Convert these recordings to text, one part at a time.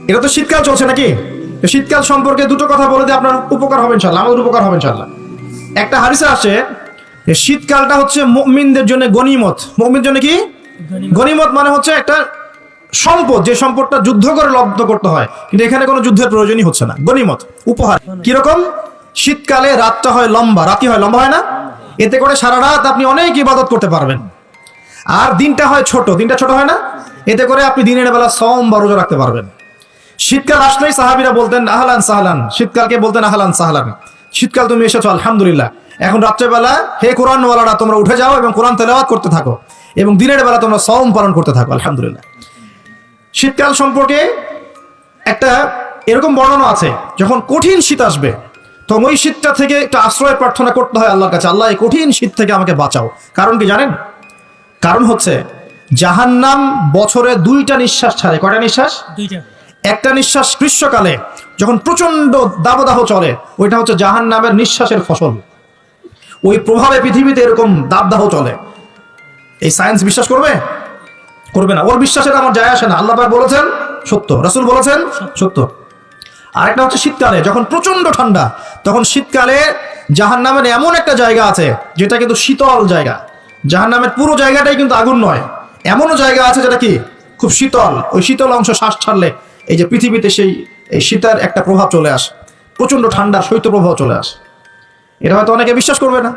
এটা তো শীতকাল চলছে নাকি? শীতকাল সম্পর্কে দুটো কথা বলে দিয়ে আপনার উপকার হবে ইনশাআল্লাহ, আমাদের উপকার হবে ইনশাআল্লাহ। একটা হাদিসে আসে যে শীতকালটা হচ্ছে মুমিনদের জন্য গনিমত। মুমিনদের জন্য কি গনিমত? মানে হচ্ছে একটা সম্পদ, যে সম্পদটা যুদ্ধ করে লব্ধ করতে হয়, কিন্তু এখানে কোনো যুদ্ধের প্রয়োজনই হচ্ছে না। গনিমত, উপহার। কিরকম? শীতকালে রাতটা হয় লম্বা, রাতি হয় লম্বা, হয় না? এতে করে সারা রাত আপনি অনেক ইবাদত করতে পারবেন। আর দিনটা হয় ছোট, দিনটা ছোট হয় না? এতে করে আপনি দিনের বেলা সওম বা রোজা রাখতে পারবেন। শীতকাল আসলেই সাহাবীরা বলতেন আহলান সাহলান, শীতকালকে বলতেন আহলান সাহলান, শীতকাল তুমি এসেছো আলহামদুলিল্লাহ। এখন রাত্রেবেলা হে কোরআনওয়ালারা তোমরা উঠে যাও এবং কোরআন তেলাওয়াত করতে থাকো, এবং দিনের বেলা তোমরা সওম পালন করতে থাকো আলহামদুলিল্লাহ। শীতকাল সম্পর্কে একটা এরকম বর্ণনা আছে, যখন কঠিন শীত আসবে তখন ওই শীতটা থেকে একটা আশ্রয় প্রার্থনা করতে হয় আল্লাহর কাছে, আল্লাহ এই কঠিন শীত থেকে আমাকে বাঁচাও। কারণ কি জানেন? কারণ হচ্ছে জাহান্নাম বছরে 2টা নিঃশ্বাস ছাড়ে। কয়টা নিঃশ্বাস? 2টা। একটা নিঃশ্বাস গ্রীষ্মকালে যখন প্রচন্ড দাবদাহ চলে, ওইটা হচ্ছে জাহান্নামের নিঃশ্বাসের ফসল। ওই প্রভাবে পৃথিবীতে এরকম দাবদাহ চলে। এই সায়েন্স বিশ্বাস করবে? করবে না। ওর বিশ্বাসের আমার যায় আসে না। আল্লাহ পাক বলেছেন সত্য, রাসূল বলেছেন সত্য। আরেকটা হচ্ছে শীতকালে যখন প্রচন্ড ঠান্ডা, তখন শীতকালে জাহান্নামের এমন একটা জায়গা আছে যেটা কিন্তু শীতল জায়গা। জাহান্নামের পুরো জায়গাটাই কিন্তু আগুন নয়, এমনও জায়গা আছে যেটা কি খুব শীতল। ওই শীতল অংশ শ্বাস ছাড়লে এই যে পৃথিবীতে সেই এই শীতের একটা প্রভাব চলে আসে, প্রচন্ড ঠান্ডা শৈত্য প্রভাব চলে আসে। এটা হয়তো অনেকে বিশ্বাস করবে না,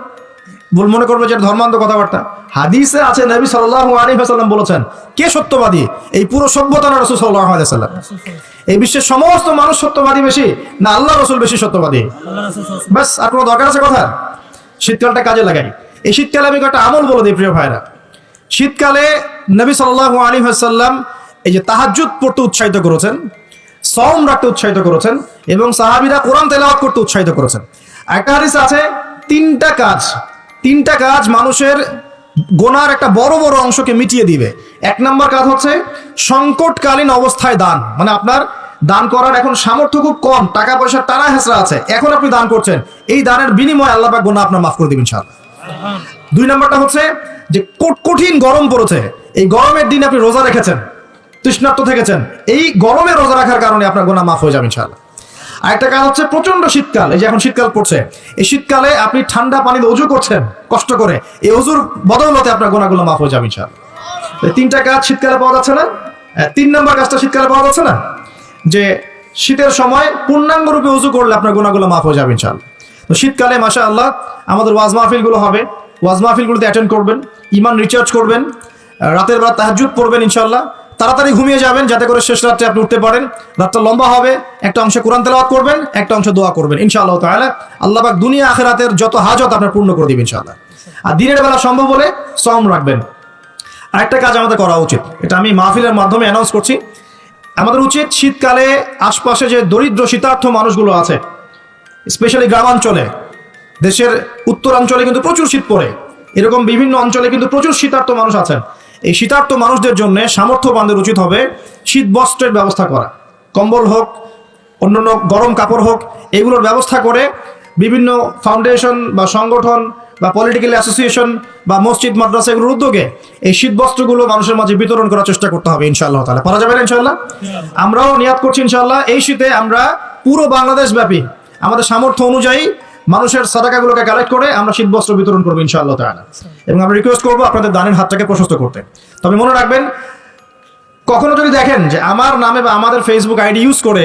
ভুল মনে করবে যে ধর্মান্ধ কথাবার্তা। হাদিসে আছে নবী সাল্লাল্লাহু আলাইহি ওয়াসাল্লাম বলেছেন, কে সত্যবাদী? এই পুরো সভ্যতা না রাসূল সাল্লাল্লাহু আলাইহি ওয়াসাল্লাম? এই বিশ্বের সমস্ত মানুষ সত্যবাদী বেশি না আল্লাহ রাসূল বেশি সত্যবাদী? বাস, আর কোনো দরকার আছে কথা? শীতকালটা কাজে লাগাই। এই শীতকালে আমি একটা আমল বলে দিই প্রিয় ভাইরা। শীতকালে নবী সাল্লাল্লাহু আলাইহি ওয়াসাল্লাম এই যে তাহাজ্জুদ পড়তে উৎসাহিত করেছেন, সওম রাখতে উৎসাহিত করেছেন, এবং সাহাবীরা কোরআন তেলাওয়াত করতে উৎসাহিত করেছেন। একটা হাদিস আছে তিনটা কাজ মানুষের গোনার একটা বড় বড় অংশকে মিটিয়ে দিবে। 1 নম্বর কাজ হচ্ছে সংকটকালীন অবস্থায় দান। মানে আপনার দান করার এখন সামর্থ্য খুব কম, টাকা পয়সার টানা হেঁচড়া আছে, এখন আপনি দান করছেন, এই দানের বিনিময়ে আল্লাহ পাক গুনাহ আপনার মাফ করে দিবেন ইনশাআল্লাহ। 2 নম্বরটা হচ্ছে যে কঠিন গরম পড়েছে, এই গরমের দিন আপনি রোজা রেখেছেন, তৃষ্ণার্ত থেকেছেন, এই গরমে রোজা রাখার কারণে আপনার গুনাহ মাফ হয়ে যাবে ইনশাআল্লাহ। আরেকটা কাজ হচ্ছে প্রচন্ড শীতকাল, এই যে এখন শীতকাল পড়ছে, এই শীতকালে আপনি ঠান্ডা পানিতে ওযু করছেন কষ্ট করে, এই ওযুর বদৌলতে আপনার গুনাহগুলো মাফ হয়ে যাবে ইনশাআল্লাহ। এই 3টা কাজ শীতকালে পাওয়া যাচ্ছে না? 3 নম্বর কাজটা শীতকালে পাওয়া যাচ্ছে না, যে শীতের সময় পূর্ণাঙ্গ রূপে ওযু করলে আপনার গুনাহগুলো মাফ হয়ে যাবে ইনশাআল্লাহ। তো শীতকালে মাশাআল্লাহ আমাদের ওয়াজ মাহফিলগুলো হবে, ওয়াজ মাহফিলগুলোতে অ্যাটেন্ড করবেন, ঈমান রিচার্জ করবেন, রাতের বেলা তাহাজ্জুদ পড়বেন ইনশাআল্লাহ, তাড়াতাড়ি ঘুমিয়ে যাবেন যাতে করে শেষ রাত্রে আপনি উঠতে পারেন। রাতটা লম্বা হবে, একটা অংশে কোরআন তেলাওয়াত করবেন, একটা অংশে দোয়া করবেন ইনশাআল্লাহ তাআলা। আল্লাহ পাক দুনিয়া আখিরাতের যত হাজত আপনার পূর্ণ করে দিবেন ইনশাআল্লাহ। আর দিনের বেলা সম্ভব হলে সওম রাখবেন। আরেকটা কাজ আমাদের করা উচিত, এটা আমি মাহফিলের মাধ্যমে অ্যানাউন্স করছি, আমাদের উচিত শীতকালে আশপাশে যে দরিদ্র শীতার্থ মানুষগুলো আছে, স্পেশালি গ্রামাঞ্চলে, দেশের উত্তরাঞ্চলে কিন্তু প্রচুর শীত পড়ে, এরকম বিভিন্ন অঞ্চলে কিন্তু প্রচুর শীতার্থ মানুষ আছেন। এই শীতার্থ মানুষদের জন্য সামর্থ্যবানদের উচিত হবে শীত বস্ত্রের ব্যবস্থা করা, কম্বল হোক, অন্যান্য গরম কাপড় হোক, এগুলোর ব্যবস্থা করে বিভিন্ন ফাউন্ডেশন বা সংগঠন বা পলিটিক্যাল অ্যাসোসিয়েশন বা মসজিদ মাদ্রাসা এগুলোর উদ্যোগে এই শীত বস্ত্রগুলো মানুষের মাঝে বিতরণ করার চেষ্টা করতে হবে ইনশাআল্লাহ তাআলা। পারা যাবে না ইনশাআল্লাহ? আমরাও নিয়াত করছি ইনশাআল্লাহ এই শীতে আমরা পুরো বাংলাদেশ ব্যাপী আমাদের সামর্থ্য অনুযায়ী মানুষের সাদাকাগুলোকে কালেক্ট করে আমরা শীত বস্ত্র বিতরণ করবো ইনশাআল্লাহ তাআলা। এবং আমরা রিকোয়েস্ট করবো আপনাদের দানের হাতটাকে প্রশস্ত করতে। তবে মনে রাখবেন, কখনো যদি দেখেন যে আমার নামে বা আমাদের ফেসবুক আইডি ইউজ করে,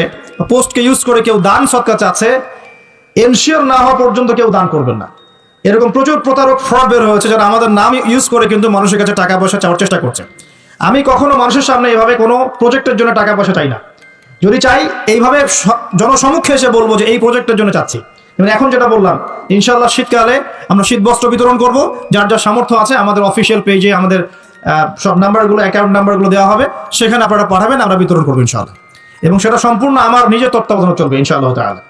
পোস্টকে ইউজ করে কেউ দান সদকা চাচ্ছে, এনশিওর না হওয়া পর্যন্ত কেউ দান করবেন না। এরকম প্রচুর প্রতারক ফ্রড বের হয়েছে যারা আমাদের নাম ইউজ করে কিন্তু মানুষের কাছে টাকা পয়সা চাওয়ার চেষ্টা করছে। আমি কখনো মানুষের সামনে এভাবে কোনো প্রজেক্টের জন্য টাকা পয়সা চাই না। যদি চাই এইভাবে জনসমক্ষে এসে বলবো যে এই প্রজেক্টের জন্য চাচ্ছি। এবং এখন যেটা বললাম, ইনশাআল্লাহ শীতকালে আমরা শীত বস্ত্র বিতরণ করব, যার যার সামর্থ্য আছে আমাদের অফিসিয়াল পেজে আমাদের সব নাম্বারগুলো, অ্যাকাউন্ট নাম্বারগুলো দেওয়া হবে, সেখানে আপনারা পাঠাবেন, আমরা বিতরণ করবো ইনশাআল্লাহ। এবং সেটা সম্পূর্ণ আমার নিজের তত্ত্বাবধানে চলবে ইনশাআল্লাহ তাআলা।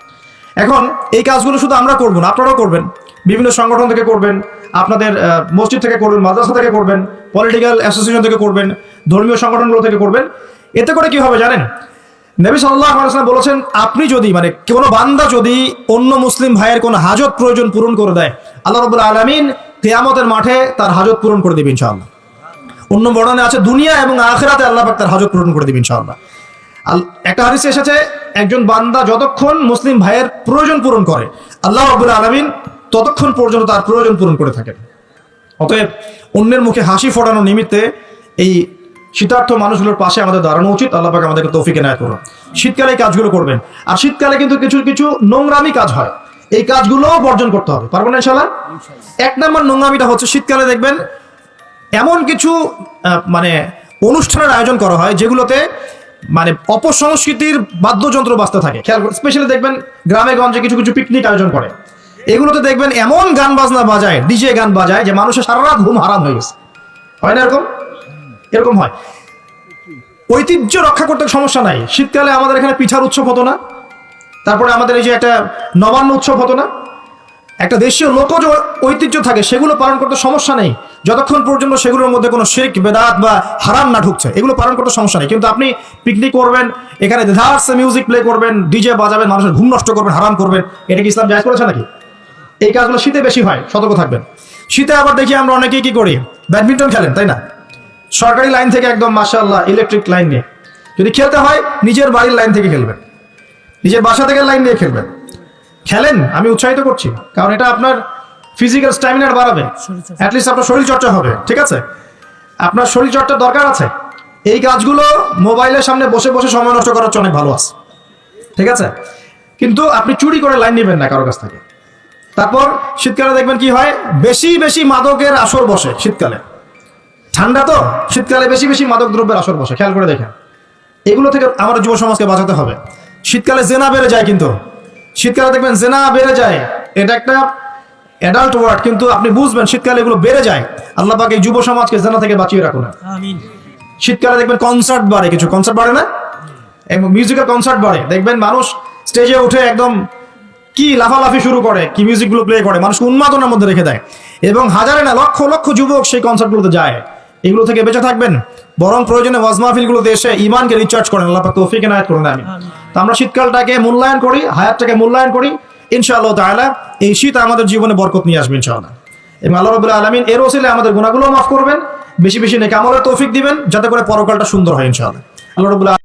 এখন এই কাজগুলো শুধু আমরা করবো না, আপনারাও করবেন, বিভিন্ন সংগঠন থেকে করবেন, আপনাদের মসজিদ থেকে করবেন, মাদ্রাসা থেকে করবেন, পলিটিক্যাল অ্যাসোসিয়েশন থেকে করবেন, ধর্মীয় সংগঠনগুলো থেকে করবেন। এতে করে কি হবে জানেন? নবী সাল্লাল্লাহু আলাইহি ওয়াসাল্লাম বলেছেন, আপনি যদি মানে কোনো বান্দা যদি অন্য মুসলিম ভাইয়ের কোনো হাজত প্রয়োজন পূরণ করে দেয়, আল্লাহ রাব্বুল আলামিন কিয়ামতের মাঠে তার হাজত পূরণ করে দিবেন ইনশাআল্লাহ। অন্য বর্ণনায় আছে দুনিয়া এবং আখিরাতে আল্লাহ পাক তার হাজত পূরণ করে দিবেন ইনশাআল্লাহ। একটা হাদিসে এসেছে, একজন বান্দা যতক্ষণ মুসলিম ভাইয়ের প্রয়োজন পূরণ করে, আল্লাহ রাব্বুল আলামিন ততক্ষণ পর্যন্ত তার প্রয়োজন পূরণ করে থাকেন। অতএব অন্যের মুখে হাসি ফোটানোর নিমিত্তে এই শীতার্থ মানুষগুলোর পাশে আমাদের দাঁড়ানো উচিত। আল্লাহ পাক আমাদেরকে তৌফিক এনায়েত করুন। শীতকালে এই কাজগুলো করবেন। আর শীতকালে কিন্তু কিছু কিছু নোংরামি কাজ হয়, এই কাজগুলোও বর্জন করতে হবে। পারবো না ইনশাআল্লাহ? এক নম্বর নোংরামিটা হচ্ছে, শীতকালে দেখবেন এমন কিছু মানে অনুষ্ঠানের আয়োজন করা হয় যেগুলোতে মানে অপসংস্কৃতির বাদ্যযন্ত্র বাজতে থাকে। খেয়াল করে স্পেশালি দেখবেন গ্রামে গঞ্জে কিছু কিছু পিকনিক আয়োজন করে, এগুলোতে দেখবেন এমন গান বাজনা বাজায়, ডিজে গান বাজায় যে মানুষের সারা রাত ঘুম হারাম হয়ে গেছে। হয় না এরকম? এরকম হয়। ঐতিহ্য রক্ষা করতে সমস্যা নাই। শীতকালে আমাদের এখানে পিঠার উৎসব হতো না? তারপরে আমাদের এই যে একটা নবান্ন উৎসব হতো না? একটা দেশীয় লোকজ ঐতিহ্য থাকে, সেগুলো পালন করতে সমস্যা নেই, যতক্ষণ পর্যন্ত সেগুলোর মধ্যে কোনো শিরক বেদাত বা হারাম না ঢুকছে, এগুলো পালন করতে সমস্যা নেই। কিন্তু আপনি পিকনিক করবেন, এখানে ধার্স মিউজিক প্লে করবেন, ডিজে বাজাবেন, মানুষের ঘুম নষ্ট করবেন, হারাম করবেন, এটা কি ইসলাম জায়েজ করেছে নাকি? এই কাজগুলো শীতে বেশি হয়, সতর্ক থাকবেন। শীতে আবার দেখি আমরা অনেকেই কি করি, ব্যাডমিন্টন খেলেন, তাই না? সরকারি লাইন থেকে একদম মাশাআল্লাহ ইলেকট্রিক লাইন নিয়ে, যদি খেলতে হয় নিজের বাড়ির লাইন থেকে খেলবেন, নিজের বাসা থেকে লাইন নিয়ে খেলবেন। খেলেন, আমি উৎসাহিত করছি, কারণ এটা আপনার ফিজিক্যাল স্ট্যামিনার বাড়াবে, অ্যাটলিস্ট আপনার শরীর চর্চা হবে। ঠিক আছে, আপনার শরীর চর্চার দরকার আছে। এই কাজগুলো মোবাইলের সামনে বসে বসে সময় নষ্ট করার চেয়ে অনেক ভালো আছে। ঠিক আছে, কিন্তু আপনি চুরি করে লাইন নেবেন না কারো কাছ থেকে। তারপর শীতকালে দেখবেন কি হয়, বেশি বেশি মাদকের আসর বসে শীতকালে। ঠান্ডা তো, শীতকালে বেশি বেশি মাদক দ্রব্যের আসর বসে, খেয়াল করে দেখেন। এগুলো থেকে আমার যুব সমাজকে বাঁচাতে হবে। শীতকালে জেনা বেড়ে যায়, কিন্তু শীতকালে দেখবেন জেনা বেড়ে যায়, এটা একটা অ্যাডাল্ট ওয়ার্ড, কিন্তু আপনি বুঝবেন শীতকালে এগুলো বেড়ে যায়। আল্লাহ পাক এই যুব সমাজকে জেনা থেকে বাঁচিয়ে রাখুন। আমিন। শীতকালে দেখবেন কনসার্ট বাড়ে, কিছু কনসার্ট বাড়ে না, এবং মিউজিক্যাল কনসার্ট বাড়ে। দেখবেন মানুষ স্টেজে উঠে একদম কি লাফালাফি শুরু করে, কি মিউজিকগুলো প্লে করে, মানুষকে উন্মাদনার মধ্যে রেখে দেয়, এবং হাজারে না লক্ষ লক্ষ যুবক সেই কনসার্টগুলোতে যায়। এগুলো থেকে বেঁচে থাকবেন, বরং প্রয়োজনে ওয়াজ মাহফিলগুলোতে এসে ইমানকে রিচার্জ করেন। আল্লাহ পাক তৌফিক এনায়েত করুন। আমিন। তো আমরা শীতকালটাকে মূল্যায়ন করি, হায়াতটাকে মূল্যায়ন করি, ইনশাআল্লাহ তাআলা এই শীত আমাদের জীবনে বরকত নিয়ে আসবে ইনশাআল্লাহ। এবং আল্লাহ রাব্বুল আলামিন এর ওসিলায় আমাদের গুনাহগুলো মাফ করবেন, বেশি বেশি নেক আমলের তৌফিক দিবেন, যাতে করে পরকালটা সুন্দর হয় ইনশাআল্লাহ। আল্লাহ রাব্বুল